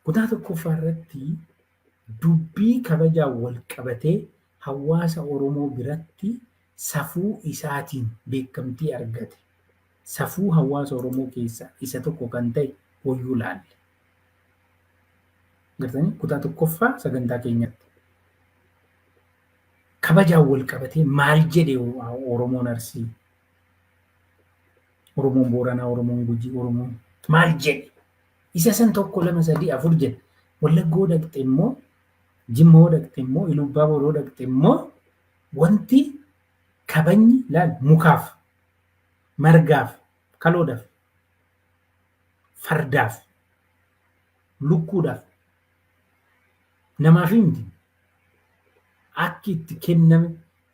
Kutaa tokkoffaa irratti dubbii kabajaan wal qabatee hawaasa Oromoo biratti safuu isaatiin beekamtii argate. Safuu hawaasa Oromoo keessaa isa tokko kan ta'e Ooyyuu laalle. Kutaa tokkoffaa sagantaa keenyatti. Kabajaan wal qabatee maal jedhe Oromoon Arsii, Oromoon Booranaa, Oromoon Gujii, Oromoon maal jedhe? Isa san tokko lama sadii afur jedhe. Wallaggoo dhaqxe immoo, Jimmoo dhaqxe immoo, Ilubbaa Booroo dhaqxe immoo wanti kabajni laal mukaaf, margaaf, kaloodhaaf, fardaaf, lukkuudhaaf, namaaf miti akki itti kenname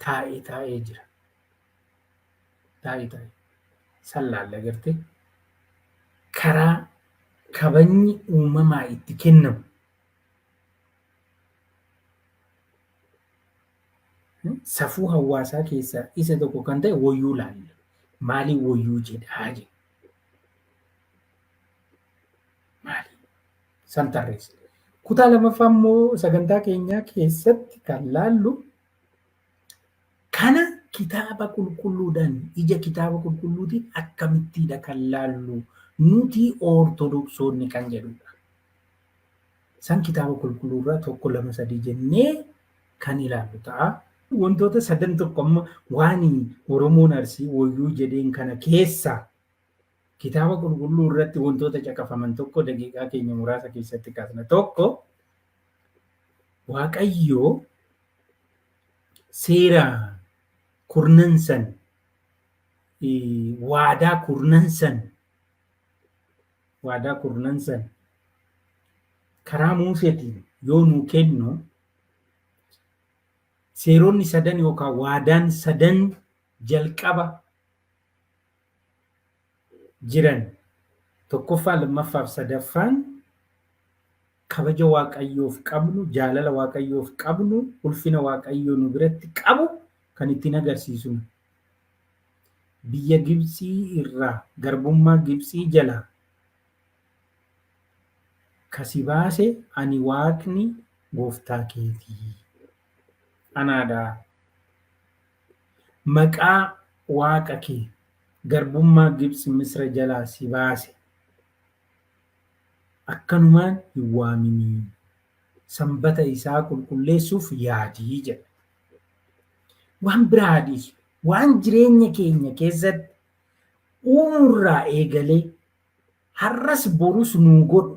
taa'ee jira. Taa'ee. San laalla agartee karaa kabajni uumamaa itti kennamu. Safuu hawaasaa keessaa isa tokko kan ta'e Ooyyuu laalla. Maaliif Ooyyuu jedhaa jedhe? Maali? San tarreessa. Kutaa lamaffaa immoo sagantaa keenyaa keessatti kan laallu kana kitaaba qulqulluudhaan ija kitaaba qulqulluutiin akkamittiidha kan laallu nuti Ortodoksoonni kan jedhudha. San kitaaba qulqulluurraa tokko lama sadii jennee kan ilaallu ta'a. Wantoota sadan tokko amma waan Oromoon Arsii Ooyyuu jedheen kana keessaa kitaaba qulqulluu irratti wantoota caqafaman tokko daqiiqaa keenya muraasa keessatti kaasna. Tokko Waaqayyoo seera kurnansan waadaa kurnansan karaa Museetiin yoo nuu kennu seeronni sadan yookaan waadaan sadan jalqaba jiran tokkoffaa, lammaffaa fi sadaffaan kabaja Waaqayyoof qabnu, jaalala Waaqayyoof qabnu, ulfina Waaqayyoo nu biratti qabu kan ittiin agarsiisnu. Biyya Gibxii irraa garbummaa Gibxii jalaa kasi baase ani Waaqni gooftaa keetii. Anaadhaa. Maqaa Waaqa kee garbummaa Gibxi Misira jalaa si baase akkanumaan hin waaminii. Sanbata isaa qulqulleessuuf yaadii jedha. Waan biraa dhiisu, waan jireenya keenya keessatti uumurraa eegalee har'as borus nuu godhu.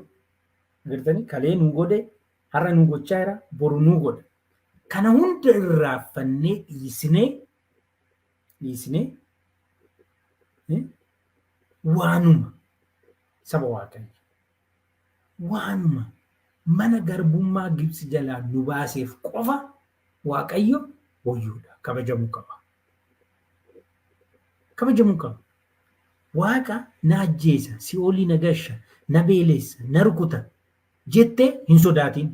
Agartanii kalee nuu godhe, har'a nuu gochaa jira, boru nuu godha. Kana hunda irraanfannee dhiisnee waanuma saba Waaqayyo, waanuma mana garbummaa Gibxi jalaa nu baaseef qofa Waaqayyo Ooyyuudha. Kabajamuu qaba. Waaqa na ajjeesa, si'oolii na galcha, na beelessa, na rukuta jettee hin sodaatin.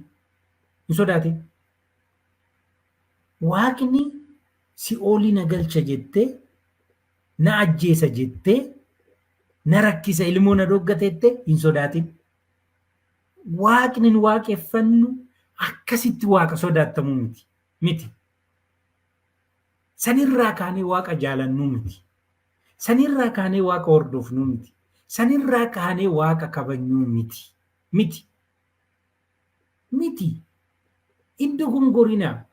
Waaqni si'oolii na galcha jettee, na ajjeesa jettee, na rakkisa ilmoo na dhoggatettee hin sodaatin. Waaqni nu waaqeffannu akkasitti Waaqa sodaatamu miti. Sanirraa kaanee Waaqa jaalannuu miti. Sanirraa kaanee Waaqa hordofnuu miti. Sanirraa kaanee Waaqa kabajnuu miti. Iddoo gongorinaa.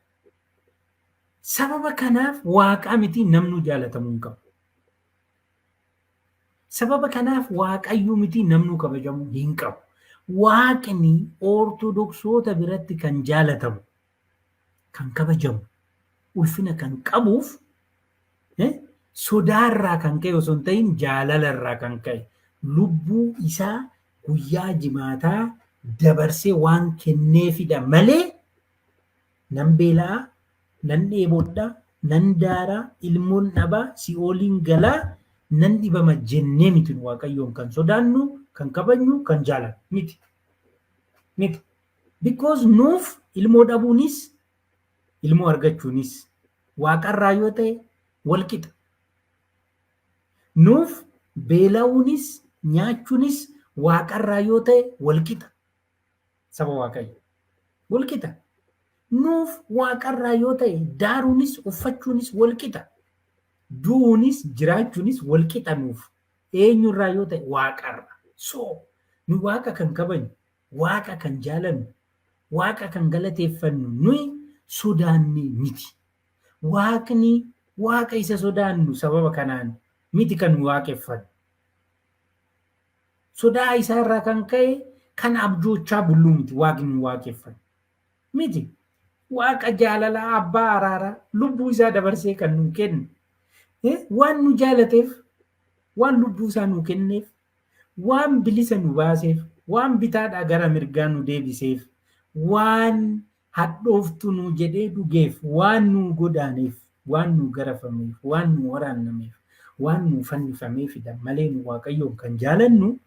Sababa kanaaf Waaqa miti namnu jaalatamuu hin qabu. Sababa kanaaf Waaqayyoo miti namnu kabajamuu hin qabu. Waaqni Ortodoksoota biratti kan jaalatamu, kan kabajamu, ulfina kan qabuuf sodaarraa kan ka'e osoo hin ta'in jaalalarraa kan ka'e lubbuu isaa guyyaa jimaataa dabarsee waan kenneefidha malee nan beelaa, nan dheebodhaa, nan daaraa, ilmoon dhabaa, si'ooliin galaa, nan dhibama jennee miti Waaqayyoon kan sodaannu, kan kabajnu, kan jaalannu miti. Miti. Because nuuf ilmoo dhabuunis, ilmoo argachuunis Waaqarraa yoo ta'e wal qixa. Nuuf beela'uunis, nyaachuunis Waaqarraa yoo ta'e wal qixa. Saba Waaqayyo. Wal qixa. Nuuf Waaqarraa yoo ta'e daaruunis, uffachuunis wal qixa. Du'uunis, jiraachuunis wal qixa nuuf. Eenyurraa yoo ta'e Waaqarra. So, nu Waaqa kan kabajnu, Waaqa kan jaalannu, Waaqa kan galateeffannu nuyi sodaannee miti. Waaqni Waaqa isa sodaannu sababa kanaan miti kan nu waaqeffannu. Sodaa isaarraa kan ka'e kan abjoochaa bulluu miti Waaqni nu waaqeffannu. Miti. Waaqa jaalalaa, abbaa araaraa, lubbuu isaa dabarsee kan nu kennu. Waan nu jaalateef, waan lubbuu isaa nu kenneef, waan bilisa nu baaseef, waan bitaadhaa gara mirgaa nu deebiseef, waan hadhooftu nu jedhee dhugeef, waan nu godaaneef, waan nu garafameef, waan nu waraannameef, waan nu fannifameefidha malee nu Waaqayyoon kan jaalannu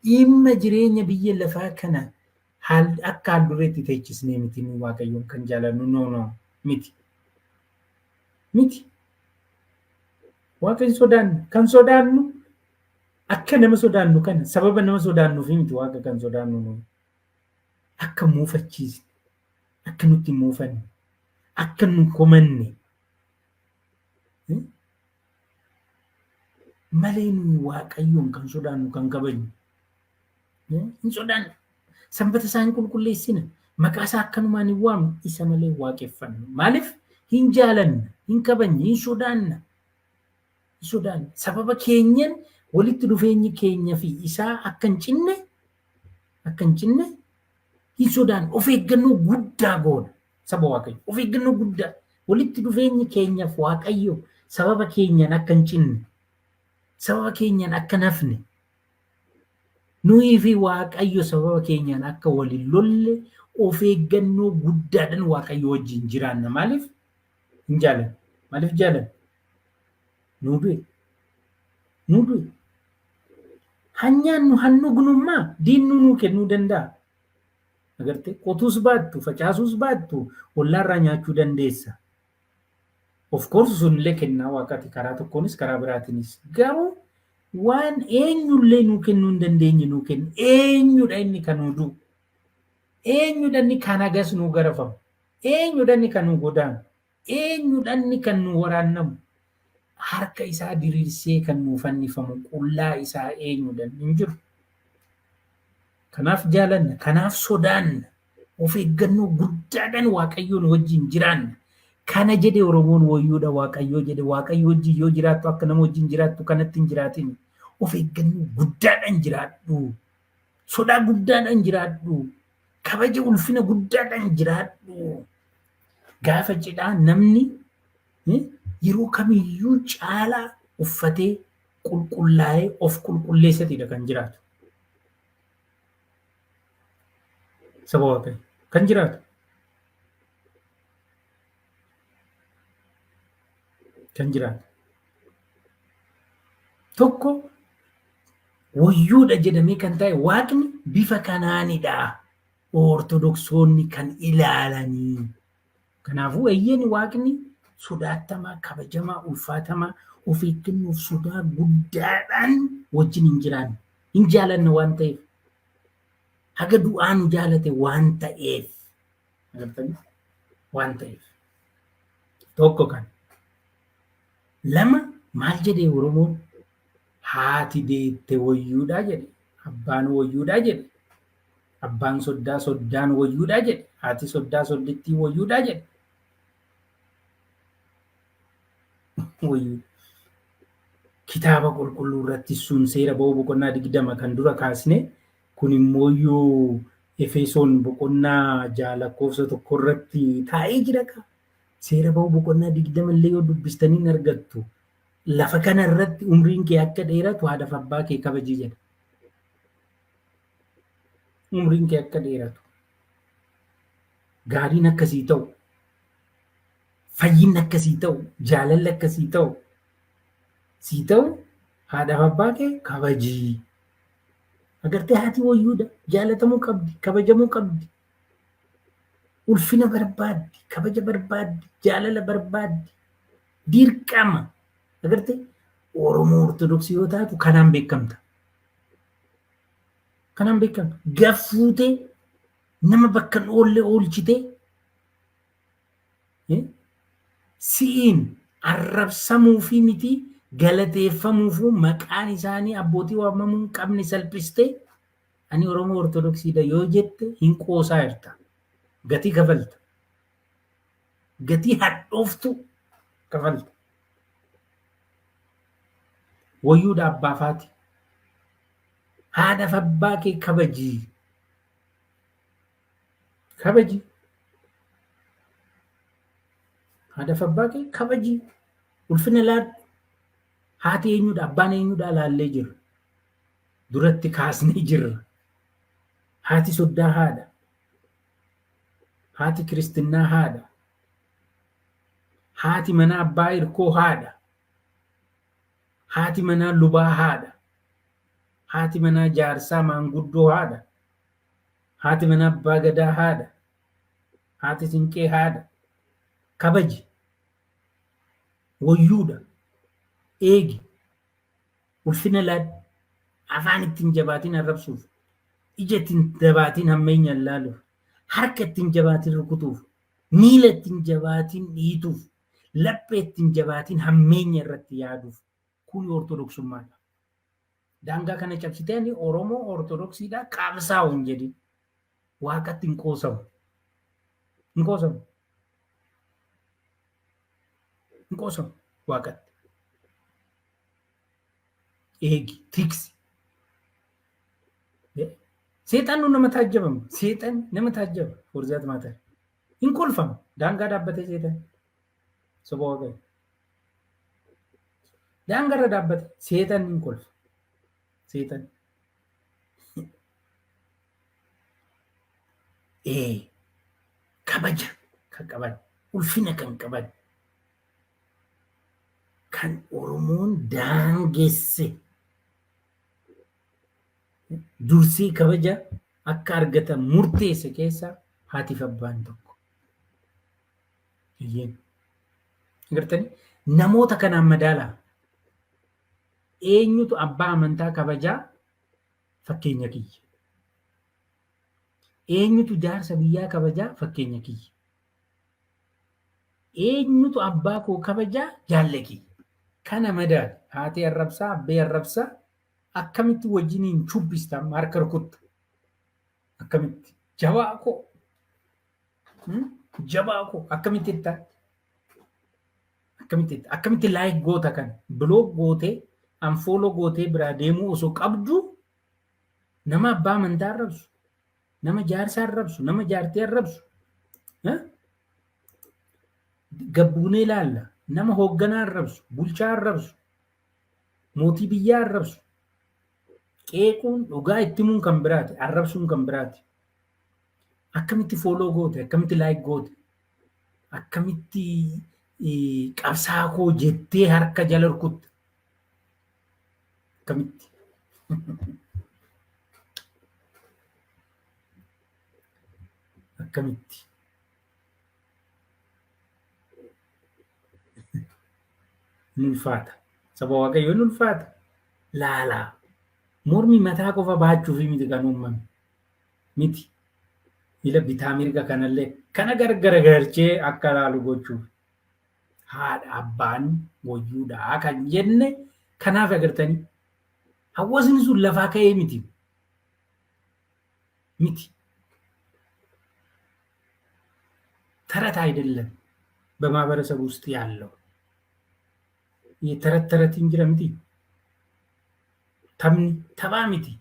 dhimma jireenya biyya lafaa kana akka haldureetti teechisnee miti nu Waaqayyoon kan jaalannu. No, miti. Miti. Waaqa hin sodaannu. Kan sodaannu akka nama sodaannu kana sababa nama sodaannuuf miti Waaqa kan sodaannu nu. Akka muufachiisne, akka nutti hin muufanne, akka nu komanne malee nu Waaqayyoon kan sodaannu, kan kabajnu. Hin sodaannu. Sanbata isaa hin qulqulleessina. Maqaa isaa akkanumaan hin waamnu, isa malee waaqeffannu. Maaliif hin jaalanna, hin kabajne, hin sodaanna. Sodaanna. Sababa keenyan walitti dhufeenyi keenya fi isaa akka hin cinne hin sodaannu. Of eeggannoo guddaa goona saba Waaqayyo. Of eeggannoo guddaa. Walitti dhufeenyi keenyaaf Waaqayyo sababa keenyan akka hin cinne, sababa keenyan akka nafne, nuyi fi Waaqayyo sababa keenyan akka waliin lolle of eeggannoo guddaadhaan Waaqayyo wajjin jiraanna. Maaliif hin jaalannu? Maaliif jaalannu? Nu du'e. Hanyaan nu hannugnummaa diinnu nuu kennuu danda'a. Agartee qotuus baattu, facaasuus baattu, ollaarraa nyaachuu dandeessa. Of course sunillee kennaa Waaqaati karaa tokkoonis karaa biraatiinis. Garuu waan eenyullee nuu kennuu hin dandeenye nuu kenna. Eenyudha inni kan nu du'u? Eenyudha inni kan agas nuu garafamu? Eenyudha inni kan nu godaanu? Eenyudha inni kan nu waraannamu? Harka isaa diriirsee kan nu fannifamu qullaa isaa eenyudha? Hin jiru. Kanaaf jaalanna, kanaaf sodaanna, of eeggannoo guddaadhaan Waaqayyoon wajjin jiraanna. Kana jedhe Oromoon wayyuudha Waaqayyoo jedhe. Waaqayyo wajjin yoo jiraattu akka nama wajjin jiraattu kanatti hin jiraatin. Of eeggannoo guddaadhaan jiraadhu. Sodaa guddaadhaan jiraadhu. Kabaja ulfina guddaadhaan jiraadhu. Gaafa cidhaa namni yeroo kamiyyuu caalaa uffatee qulqullaa'ee of qulqulleessatidha kan jiraatu. Saba Waaqayyo kan jiraatu. Kan jiraatu. Tokko wayyuudha jedhamee kan ta'e Waaqni bifa kanaanidha. Ortodoksoonni kan ilaalanii. Kanaafuu eeyyeen Waaqni sodaatamaa, kabajamaa, ulfaatamaa, of eeggannoof sodaa guddaadhaan wajjin hin jiraanne. Hin jaalanne waan ta'eef. Haga du'aa nu jaalate waan ta'eef. Waan ta'eef. Tokko kan. Lama maal jedhee Oromoon? Haati deette wayyuudhaa jedhe. Abbaan wayyuudhaa jedhe. Abbaan soddaa soddaan wayyuudhaa jedhe. Haati soddaa soddittii wayyuudhaa jedhe. Kitaaba qulqulluu irratti sun seera ba'uu boqonnaa 20 kan dura kaasne kun immoo yoo Efesoon boqonnaa 6:1 irratti taa'ee jira ka. Seera ba'uu boqonnaa 20 illee yoo dubbistanii hin argattu. Lafa kana irratti umriin kee akka dheeratu haadhaaf abbaa kee kabaji jedha. umriin kee akka dheeratu, gaariin akkasii ta'u, fayyinni akkasii ta'u, jaalalli akkasii ta'u, sii ta'u haadhaaf abbaa kee kabajii. Agartee haati wayyuudha jaalatamuu qabdi, kabajamuu qabdi. Ulfina barbaaddi, kabaja barbaaddi, jaalala barbaaddi, dirqama. Agartee Oromoo Ortodoksii yoo taatu kanaan beekamta. Kanaan beekamta. Gaffuutee nama bakka hin oolle oolchitee si'iin arrabsamuufi miti galateeffamuufu maqaan isaanii abbootii waamamuu hin qabne salphistee ani Oromoo Ortodoksiidha yoo jette hin qoosaa jirta. Gatii kafalta. Gatii hadhooftu kafalta. Wayyuudha abbaafaati. Haadhaaf abbaa kee kabajii. Kabajii. Haadhaaf abbaa kee kabajii. Ulfina laadhu. Haati eenyudha abbaan eenyudha laallee jirra. Duratti kaasnee jirra. Haati soddaa haadha. Haati kiristinnaa haadha. Haati mana abbaa hirkoo haadha. Haati manaa lubaa haadha. Haati manaa jaarsaa maanguddoo haadha. Haati manaa abbaa gadaa haadha. Haati sinqee haadha. Kabaji. Wayyuudha. Eegi. Ulfina laadhu. Afaan ittiin jabaatiin arrabsuuf. Ija ittiin jabaatiin hammeenyaan laaluuf. Harka ittiin jabaatiin rukutuuf. Miila ittiin jabaatiin dhiituuf. Laphee ittiin jabaatiin hammeenya irratti yaaduuf. Kun Ortodoksummaadha. Daangaa kana cabsitee ani Oromoo Ortodoksiidha qabsaa'u hin jedhin. Waaqatti hin qoosamu. Hin qoosamu. Hin qoosamu waaqatti. Eegi, tiksi. Seexaan nu nama taajjabamu. Seexaan nama taajjaba. Forzaat maataa. Hin kolfamu. Daangaa dhaabbatee seexaan. Soba waaqayyo. Daangarra dhaabbate seexaan hin kolfa. Seexaan. Kabaja kan qaban, ulfina kan qaban, kan Oromoon daangesse dursii kabaja akka argatan murteesse keessaa haatiif abbaan tokko. Agartanii namoota kanaan madaalaa. Eenyutu abbaa amantaa kabajaa fakkeenya kiyya. Eenyutu jaarsa biyyaa kabajaa fakkeenya kiyya. Eenyutu abbaa koo kabajaa jaalle kiyya. Kana madaali. Haati arrabsaa, abbee arrabsaa akkamitti wajjiniin chubbistan harka rukutta. Akkamitti jabaa koo. Jabaa koo akkamitti ittaa. Akkamitti laayik goota kan biloog gootee anfooloo gootee biraa deemuu osoo qabdu nama abbaa amantaa arrabsu, nama jaarsaa arrabsu, nama jaartii arrabsu. Gabbuunee ilaalla. Nama hoogganaa arrabsu, bulchaa arrabsu, mootii biyyaa arrabsu. Qeequun dhugaa itti himuun kan biraati, arrabsuun kan biraati. Akkamitti fooloo goote, akkamitti laayik goote, akkamitti qabsaa koo jettee harka jala rukutte. Akkamitti. Akkamitti. Ulfaata. Saba waaqayyoo ulfaata. Laalaa. Mormi mataa qofa baachuuf miti kan uumame. Miti. Ila bitaa mirga kanallee kana gargara galchee akka laalu gochuuf. Haadha abbaan wayyuudhaa kan jenne kanaaf agartanii hawaasni sun lafaa ka'ee miti. Miti. ተረት አይደለም በማህበረሰብ ውስጥ ያለው የተረት ተረት እንጂ ለምቲ tamni taphaa miti.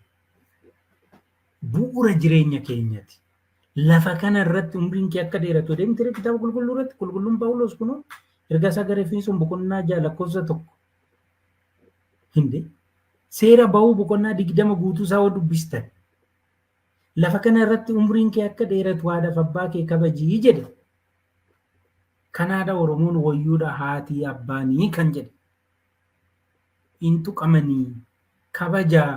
Bu'uura jireenya keenyati. Lafa kana irratti umriin kee akka dheeratu deemtee kitaaba qulqulluu irratti qulqulluun Phaawulos kunoo erga isaa gara Efesoon boqonnaa 6 lakkoofsa 1 hinde seera ba'uu boqonnaa 20 guutuu isaa dubbistan. lafa kana irratti umriin kee akka dheeratu haadhaaf abbaa kee kabajii jedhe. Kanaadha Oromoon wayyuudha haatii abbaanii kan jedhe. Hin tuqamanii kabajaa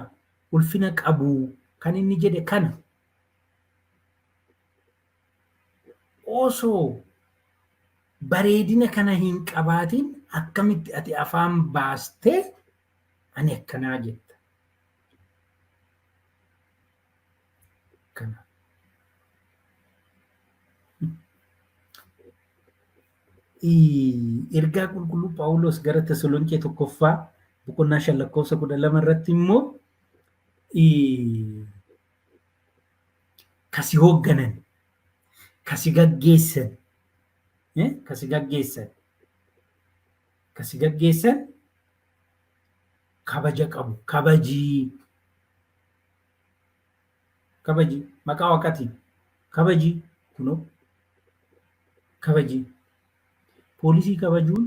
ulfina qabu kan inni jedhe kana. Osoo bareedina kana hin qabaatiin akkamitti ati afaan baastee ani akkanaa jetta. Kana. Ergaa qulqulluu Phaawulos gara Tesaloniqee tokkoffaa boqonnaa 5:12 irratti immoo kasi hoogganan, kasi gaggeessan, kasi gaggeessan kabaja qabu. Kabajii maqaa Waaqaatiin kabajii kunoo kabajii. Poolisii kabajuun,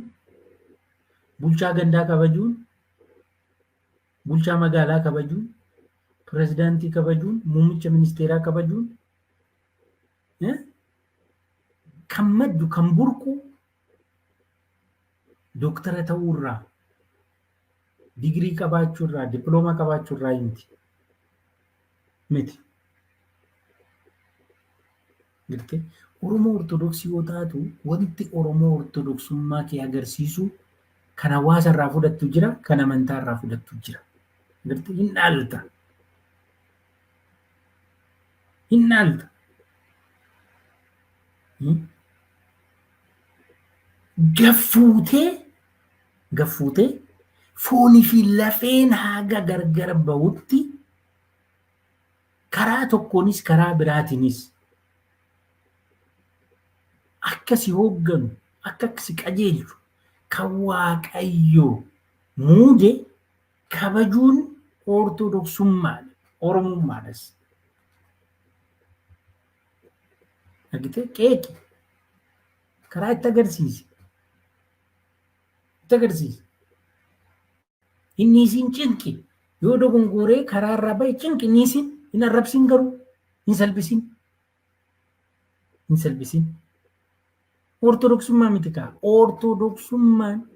bulchaa gandaa kabajuun, bulchaa magaalaa kabajuun, pirezidaantii kabajuun, muummicha ministeeraa kabajuun kan maddu kan burqu dooktara ta'uurraa, digirii qabaachuurraa, diploomaa qabaachuurraa miti. Oromoo Ortodoksii yoo taatu wanti Oromoo Ortodoksummaa kee agarsiisu kan hawaasa irraa fudhattu jira, kan amantaa irraa fudhattu jira. Hin dhaalta. Gaffuutee foonii fi lafeen haga gargar bahutti karaa tokkoonis karaa biraatiinis akka si hoogganu, akka si qajeelchu kan Waaqayyoo muude kabajuun Ortodoksummaadha, Oromummaadhas. Argitee qeeqi karaa itti agarsiise. Inni isin cinqi yoo dogongoree karaa irraa bahe cinqi inni isin hin arrabsin garuu hin salbisin. Ortodoksummaa miti kaa. Ortodoksummaan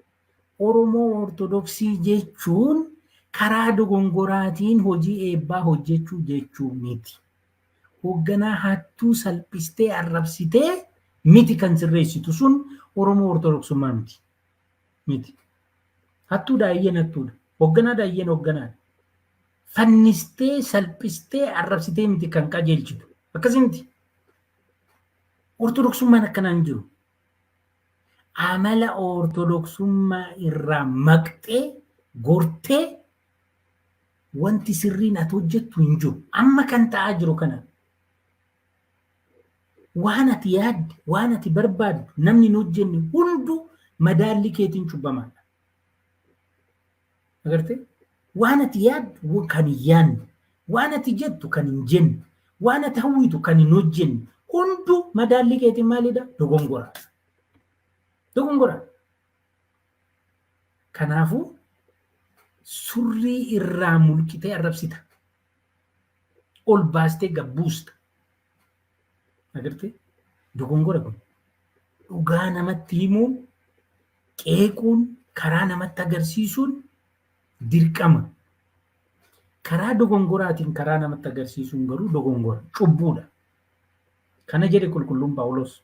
Oromoo Ortodoksii jechuun karaa dogongoraatiin hojii eebbaa hojjechuu jechuu miti. Hoogganaa hattuu salphistee arrabsitee miti kan sirreessitu sun Oromoo Ortodoksummaa miti. Hattuu daayyen hattuudha. Hoogganaa daayyen hoogganaadha. Fannistee salphistee arrabsitee miti kan qajeelchitu. Akkasii miti. Ortodoksummaan akkanaan jiru. Amala Ortodoksummaa irraa maqxee gortee wanti sirriin ati hojjettu hin jiru. Amma kan ta'aa jiru kana. Waan ati yaadde, waan ati barbaaddu namni hin hojjenne hunduu madaalli keetiin cubbamaadha. Agartee? Waan ati yaaddu kan hin yaadne, waan ati jettu kan hin jenne, waan ati hawwitu kan hin hojjenne hunduu madaalli keetiin maalidha? Dogongora. Kanaafuu surrii irraa mulqitee arrabsita. Ol baastee gabbuusta. Agartee? Dogongora kun. Dhugaa namatti himuun, qeequun, karaa namatti agarsiisuun dirqama. Karaa dogongoraatiin karaa namatti agarsiisuun garuu dogongora. Cubbuudha. Kana jedhe qulqulluun Phaawulos.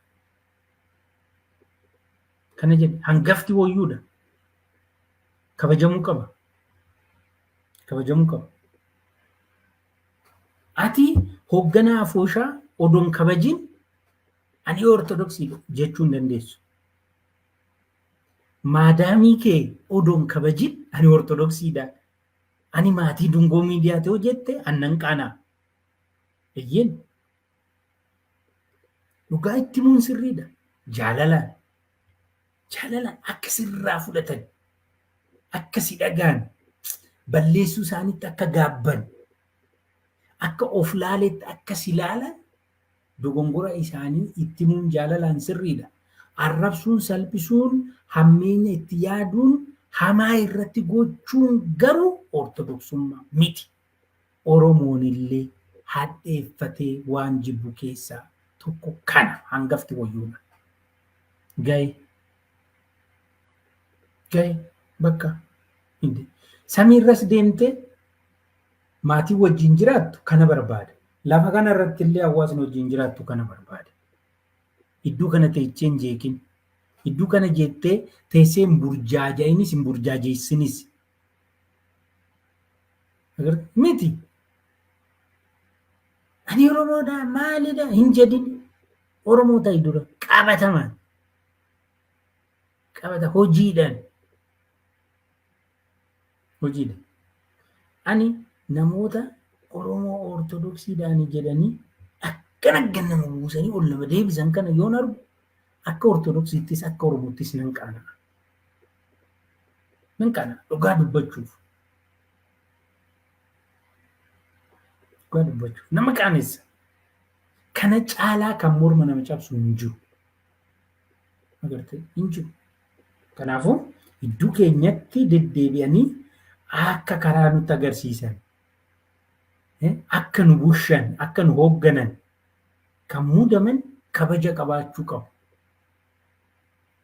Kana jedhe hangafti wayyuudha. Kabajamuu qaba. Ati hoogganaa afooshaa odoon kabajin ani Ortodoksii jechuu hin dandeessu. Maadaamii kee odoon kabajin ani Ortodoksiidha. Ani maatii dungoo miidiyaa ta'uu jette annan qaanaa. Eeyyeen. Dhugaa itti himuun sirriidha. Jaalalaan akka sirraa fudhatan, akka si dhagaan, balleessuu isaaniitti akka gaabban, akka of laaletti akka si laalan dogongora isaanii itti himuun jaalalaan sirriidha. Arrabsuun, salphisuun, hammeenya itti yaaduun, hamaa irratti gochuun garuu Ortodoksummaa miti. Oromoon illee hadheeffatee waan jibbu keessaa tokko kana hangafti wayyuudha. Ga'e bakka hindi samiirras deemtee maatii wajjin jiraattu kana barbaada. Lafa kana irratti illee hawaasni wajjin jiraattu kana barbaada. Iddoo kana teessee hin jeeqin. Iddoo kana jettee teessee hin burjaaja'inis hin burjaajeessinis. Miti. Ani Oromoodha maalidha hin jedhin. Oromoo ta'i dura qabatamaan. Qabata hojiidhaan. Ani namoota Oromoo Ortodoksiidhaan jedhanii akkana nama buusanii ol nama deebisan kana yoon argu akka Ortodoksiittis akka Oromoottis nan qaana. Dhugaa dubbachuuf. Nama qaanessa. Kana caalaa kan morma nama cabsu hin jiru. Agartee hin jiru. Kanaafuu iddoo keenyatti deddeebi'anii akka karaa nutti agarsiisan, akka nu bushan, akka nu hoogganan kan muudaman kabaja qabaachuu qabu.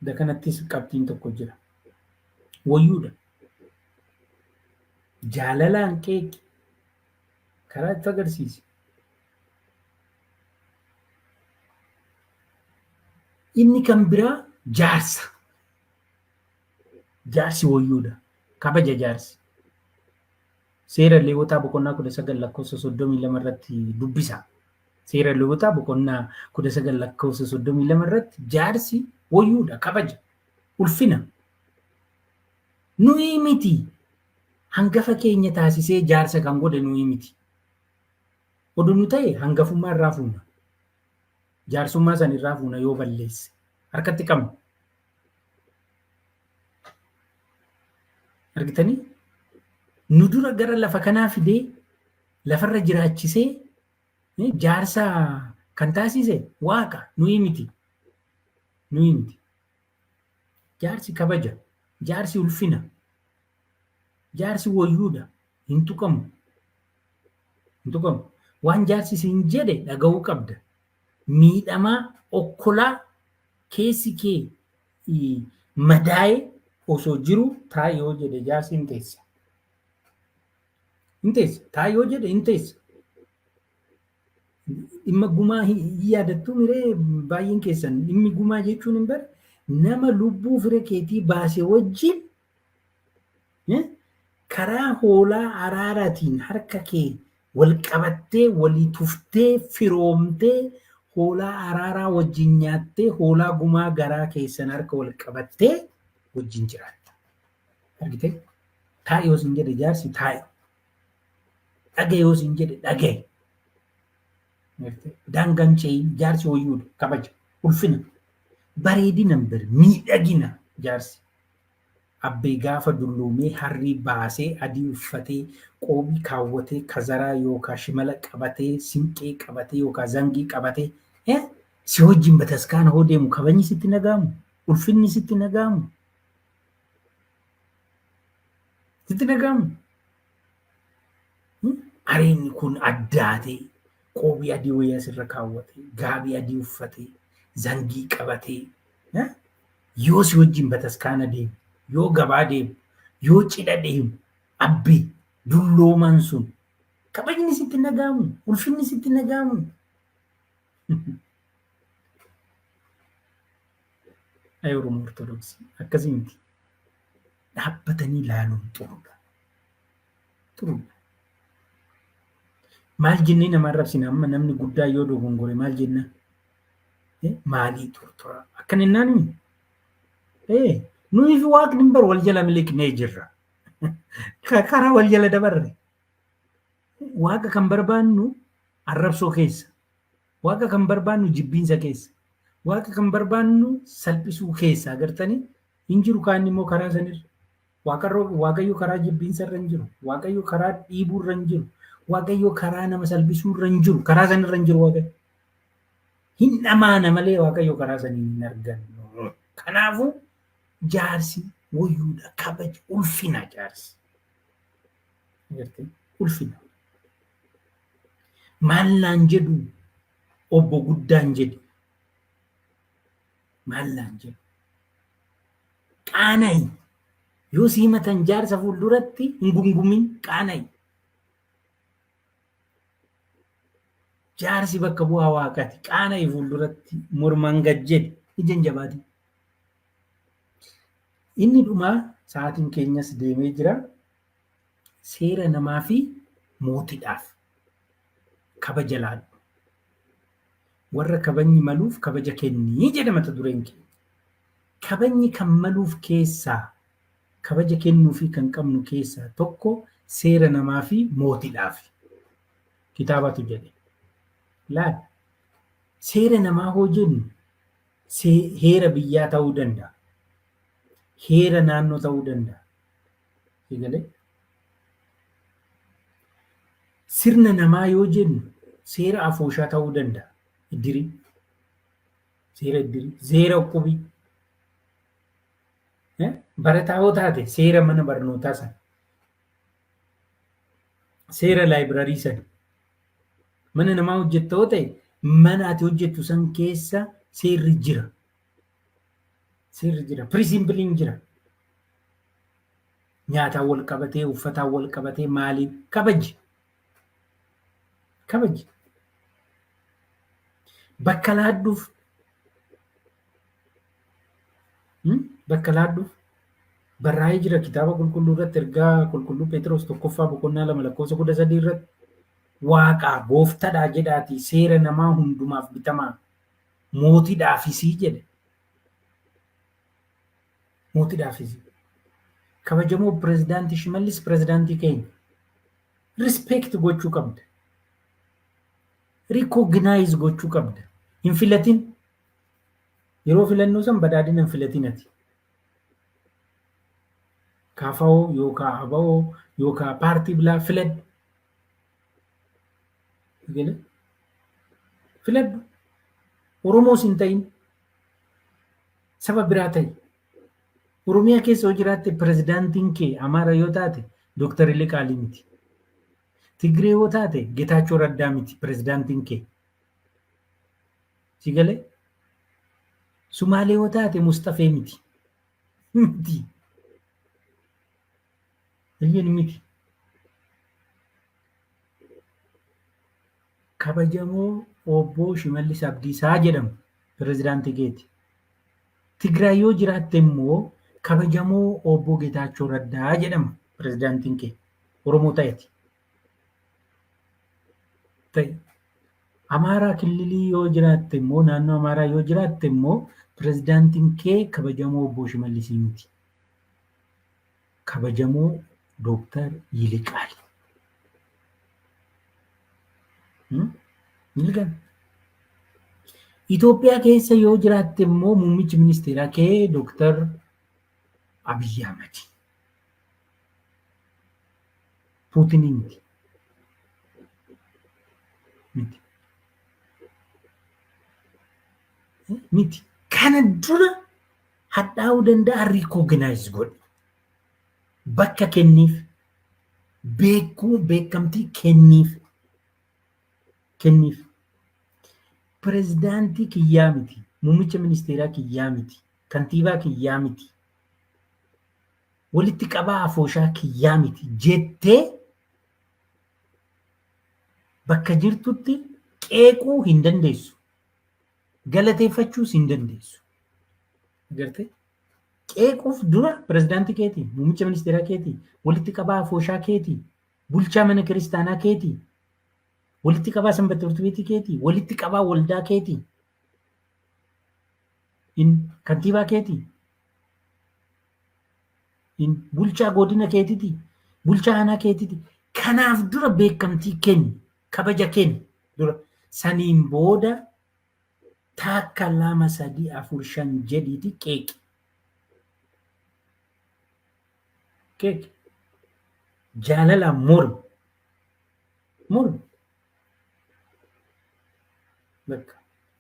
Da kanattis qabxiin tokko jira. Wayyuudha. Jaalalaan qeeqi. Karaa itti agarsiisi. Inni kan biraa jaarsa. Jaarsi wayyuudha. Kabaja jaarsi. Seera Lewwotaa boqonnaa 19:32 irratti dubbisa. Seera Lewwotaa boqonnaa 19:32 irratti jaarsi wayyuudha. Kabaja. Ulfina. Nuyi miti. Hangafa keenya taasisee jaarsa kan godhe nuyi miti. Oduu nu ta'e hangafummaa irraa fuuna. Jaarsummaa san irraa fuuna yoo balleesse. Harkatti qabna. Argitanii? Nu dura gara lafa kanaa fidee lafarra jiraachisee jaarsa kan taasise waaqa nuyi miti. Jaarsi kabaja. Jaarsi ulfina. Jaarsi wayyuudha. Hin tuqamu. Waan jaarsi siin jedhe dhaga'uu qabda. Miidhamaa okkolaa keessi kee madaa'ee osoo jiru taa'e yoo jedhe jaarsi hin teessa. Taa'e yoo jedhe hin teessa. Dhimma gumaa hin yaadattu miree baay'een keessan dhimmi gumaa jechuun hin bare nama lubbuu fira keetii baase wajjin karaa hoolaa araaraatiin harka kee wal qabattee walii tuftee firoomtee hoolaa araaraa wajjin nyaattee hoolaa gumaa garaa keessan harka wal qabattee wajjin jiraatta. Argitee? Taa'e yoo sin jedhe jaarsi taa'e. Dhagaye yoo sin jedhe dhagaye. Daangaan ce'ii jaarsi wayyuudha. Kabaja. Ulfina. Bareedina miidhagina jaarsi. Abbee gaafa dulloomee harrii baasee adii uffatee qoobii kaawwatee kazaraa yookaan shimala qabatee sinqee qabatee yookaan zangii qabatee si wajjin bataskaana hoo deemu kabajni sitti nagaamu ulfinni sitti nagaamu. Areenyi kun addaatee qoobii adii wayyaa asirra kaawwatee gaabii adii uffatee zangii qabatee yoo si wajjin bataskaana deemu. Yoo gabaa deemu, yoo cidha deemu, abbee dullooman sun kabajni sitti nagaamu, ulfinni sitti nagaamu. Oromoo Ortodoksii akkasii miti. Dhaabbatanii ilaaluun xuruudha. Maal jennee nama arrabsina amma namni guddaa yoo dogongore maal jenna? Maalii turtura? Akkan ennaan nuyi fi waaqni hin baru wal jala miliqnee jirra. Karaa wal jala dabarre. Waaqa kan barbaannu arrabsoo keessa. Waaqa kan barbaannu jibbiinsa keessa. Waaqa kan barbaannu salphisuu keessa agartanii hin jiru kaan immoo karaa sanirra. Waaqayyo karaa jibbiinsa irra hin jiru. Waaqayyo karaa dhiibuu irra hin jiru. Waaqayyo karaa nama salphisuu irra hin jiru. Karaa sanirra hin jiru waaqayyo. Hin dhamaana malee waaqayyo karaa sanii hin argannu. Kanaafuu jaarsi wayyuudha. Kabaja ulfina jaarsi. Ulfina. Maallaan jedhu obbo guddaan jedhe. Maallaan jedhu. Qaana'i. Yoo si himatan jaarsa fuulduratti hin gungumin qaana'i. Jaarsi bakka bu'aa waaqaati. Qaana'i fuulduratti mormaan gad jedhe. Ijaan jabaati. Inni dhumaa sa'aatiin keenyas deemee jira. Seera namaa fi mootiidhaaf kabaja laadhu. Warra kabajni maluuf kabaja kennii jedha mata dureen keenya. Kabajni kan maluuf keessaa kabaja kennuu fi kan qabnu keessaa tokko seera namaa fi mootiidhaaf. Kitaabatu jedhe. Laal seera namaa hoo jennu heera biyyaa ta'uu danda'a. Heera naannoo ta'uu danda'a. Eegalee. Sirna namaa yoo jennu seera afooshaa ta'uu danda'a. Iddirii. Seera iddirii. Seera uqubii. Barataa yoo taate seera mana barnootaa sana. Seera laayibirarii sana. Mana namaa hojjetta yoo ta'e mana ati hojjettu san keessa seerri jira. Seerri jira. Pirisimbiliin jira. Nyaataan wal qabatee, uffataan wal qabatee maaliin kabaji. Kabaji. Bakka laadduuf. Bakka laadduuf. Barraa'ee jira kitaaba qulqulluu irratti ergaa qulqulluu Phexros tokkoffaa boqonnaa 2:13 irratti Waaqaa gooftaadhaa jedhaatii seera namaa hundumaaf bitamaa mootiidhaafisii jedhe. Mootiidhaafisii. Kabajamoo pirezidaantii Shimallis pirezidaantii keenya. Rispeekt gochuu qabda. Rikooginaayis gochuu qabda. Hin filatin. Yeroo filannoo san badhaadhina hin filatinati. KFO yookaan ABO yookaan paartii biraa filadhu. Filadhu. Oromoos hin ta'in. Saba biraa ta'i. Oromiyaa keessa yoo jiraatte pirezidaantiin kee Amaara yoo taate Dooktar Illiqaalii miti. Tigree yoo taate Getaachoo Raddaa miti pirezidaantiin kee. Si galee? Sumaalee yoo taate Mustafee miti. Miti. Biyyan miti. Kabajamoo obbo Shimallis Abdiisaa jedhamu pirezidaantii keeti. Tigraay yoo jiraatte immoo kabajamoo obbo Getaachoo Raddaa jedhamu pirezidaantiin kee. Oromoo ta'eeti. Ta'e. Amaaraa kililii yoo jiraatte immoo naannoo Amaaraa yoo jiraatte immoo pirezidaantiin kee kabajamoo obbo Shimallisii miti. Kabajamoo Dooktar Yiliqaali. Yiliqaali. Itoophiyaa keessa yoo jiraatte immoo muummichi ministeeraa kee Dooktar Abiyyi Ahmad. Puutinii miti. Miti. Miti. Kana dura hadhaa'uu danda'a rikooginaayis godhe. Bakka kenniif. Beekamtii kenniif. Kenniif. Pirezidaantii kiyyaa miti. Muummicha ministeeraa kiyyaa miti. Kantiibaa kiyyaa miti. Walitti qabaa afooshaa kiyyaa miti jettee bakka jirtutti qeequu hin dandeessu. Galateeffachuus hin dandeessu. Agartee? Qeequuf dura pirezidaantii keetii, muummicha ministeeraa keetii, walitti qabaa afooshaa keetii, bulchaa mana kiristaanaa keetii, walitti qabaa sanbata turtibeetii keetii, walitti qabaa waldaa keetii, kantiibaa keetii, bulchaa godina keetiiti, bulchaa aanaa keetiiti. Kanaaf dura beekamtii kenni, kabaja kenni dura. Saniin booda takka 2 3 4 5 jedhiiti qeeqi. Qeeqi. Jaalalaan mormi. Mormi. Bakka.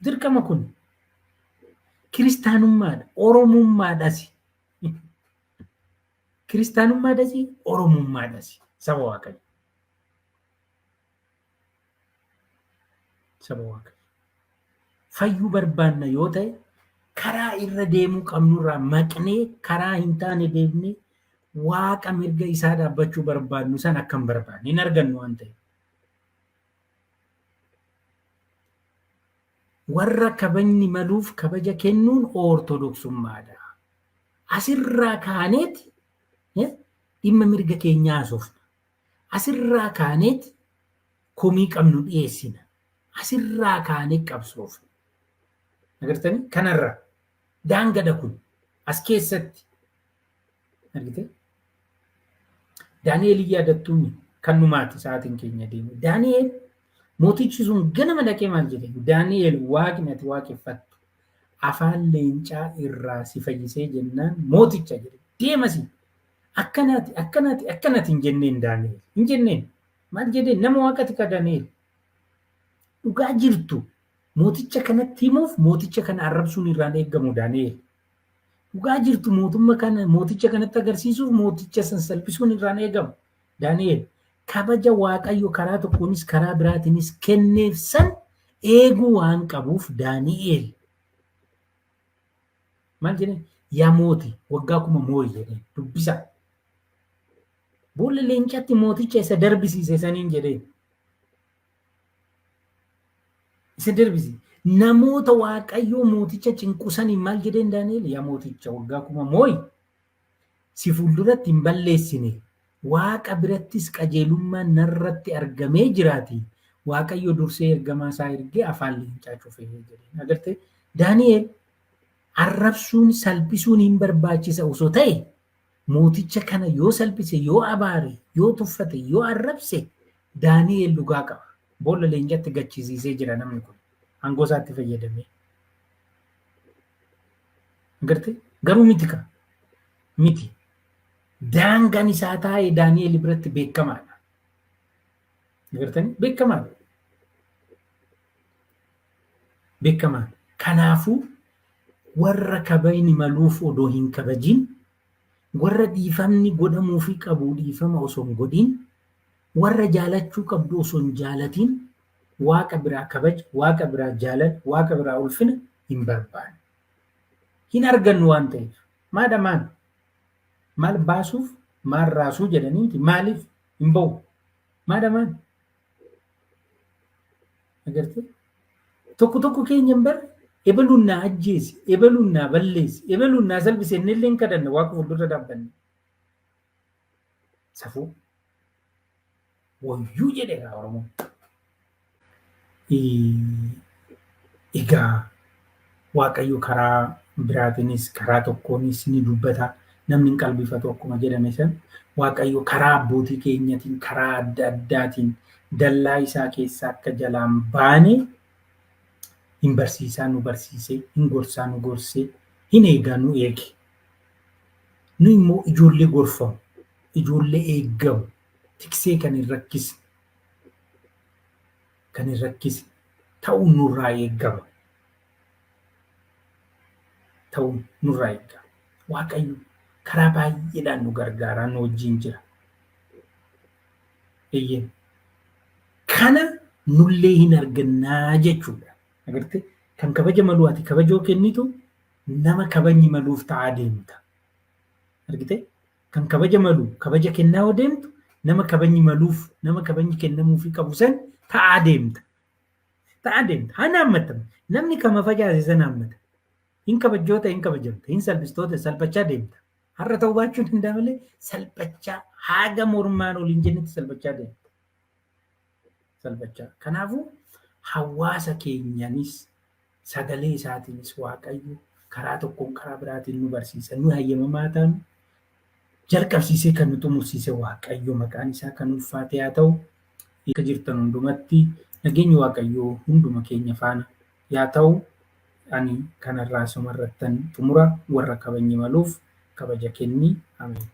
Dirqama kun kiristaanummaadha, oromummaadhas. Kiristaanummaadhas, oromummaadhas. Saba Waaqayyo. saba Waaqayyo. Fayyuu barbaanna yoo ta'e karaa irra deemuu qabnurraa maqnee karaa hin taane deemnee Waaqa mirga isaa dhaabbachuu barbaadnu san akka hin barbaanne hin argannu waan ta'eef. Warra kabajni maluuf kabaja kennuun ortodoksummaadha. Asirraa kaaneeti dhimma mirga keenyaa haasofna. Asirraa kaaneeti komii qabnu dhiyeessina. Asirraa kaanee qabsoofna. Agartanii kanarraa daangadha kun as keessatti argite Daani'eel yaadattuuni kan numaati sa'aatiin keenya deemu. Daani'eel mootichi sun ganama dhaqee maal jedhe? Daani'eel waaqni ati waaqeffattu afaan leencaa irraa si fayyisee jennaan mooticha jedhe deemasi akkanati hin jenneen Daani'eel hin jenneen maal jedheen nama waaqati ka Daani'eel dhugaa jirtu mooticha kanatti himuuf mooticha kana arrabsuun irraan eeggamu Daani'eel. Dhugaa jirtu mooticha kanatti agarsiisuuf mooticha san salphisuun irraan eegamu Daani'eel. Kabaja Waaqayyo karaa tokkoonis karaa biraatiinis kenneef san eeguu waan qabuuf Daani'eel. Maal jedheen? Yaa mooti waggaa kuma mooyi jedheen dubbisa. Boolla leencatti mooticha isa darbisiise saniin jedheen. Isa darbisi. Namoota Waaqayyoo mooticha cinqusaniin maal jedheen Daani'eel? Yaa mooticha waggaa kuma mooyi si fuulduratti hin balleessine. Waaqa birattis qajeelummaan narratti argamee jiraati. Waaqayyo dursee ergamaa isaa ergee afaan leencaa cufee jedheen. Agartee Daani'eel arrabsuun salphisuun hin barbaachisa osoo ta'e mooticha kana yoo salphise yoo abaare yoo tuffate yoo arrabse Daani'eel dhugaa qaba. Boolla leencatti gachisiisee jira namni kun aangoo isaatti fayyadamee. Agartee garuu miti. Daangaan isaa taa'ee Daani'eel biratti beekamaadha. Agartanii beekamaadha. Kanaafuu warra kabajni maluuf odoo hin kabajin, warra dhiifamni godhamuufi qabu dhiifama osoo hin godhin, warra jaalachuu qabdu osoo hin jaalatin, Waaqa biraa kabaja, Waaqa biraa jaalala, Waaqa biraa ulfina hin barbaanne. Hin argannu waan ta'eef. Maal baasuuf maal raasuu jedhaniiti maaliif hin bahu? Maadamaan agartee tokko keenya hin barre ebaluun naa ajjeesi, ebaluun naa balleessi, ebaluun naa salphise innillee hin kadhanne Waaqa fuuldura dhaabbanne. Safuu wayyuu jedheera Oromoon. Egaa Waaqayyo karaa biraatiinis karaa tokkoonis ni dubbata. Namni hin qalbifatu akkuma jedhame san Waaqayyo karaa abbootii keenyatiin karaa adda addaatiin dallaa isaa keessaa akka jalaan baane hin barsiisaa nu barsiisee, hin gorsaa nu gorsee, hin eegaa nu eege. Nu immoo ijoollee gorfamu, ijoollee eeggamu, tiksee kan hin rakkisne ta'uun nurraa eeggama. Waaqayyo karaa baay'eedhaan nu gargaaraa nu wajjin jira. Kana nullee hin argannaa jechuudha. Agartee kan kabaja malu ati kabajoo kennitu nama kabajni maluuf ta'aa deemta. Argitee kan kabaja malu kabaja kennaa yoo deemtu nama kabajni maluuf nama kabajni kennamuufi qabu san ta'aa deemta. Haa naammatama. Namni kama facaase san haammata. Hin kabajjoota hin kabajamta. Hin salphistoota salphachaa deemta. Har'a ta'uu baachuu danda'a malee salphachaa haga mormaan ol hin jennetti salphachaa deemta. Kanaafuu hawaasa keenyanis sagalee isaatiinis Waaqayyo karaa tokkoon karaa biraatiin nu barsiisa. Nu hayyamamaa taanu jalqabsiisee kan nu xumursiise Waaqayyo maqaan isaa kan ulfaate haa ta'u. Akka jirtan hundumatti nageenyi Waaqayyoo hunduma keenya faana yaa ta'u. Ani kanarraa sumarrattan xumura warra kabajni maluuf kabaja kenni. Ameen.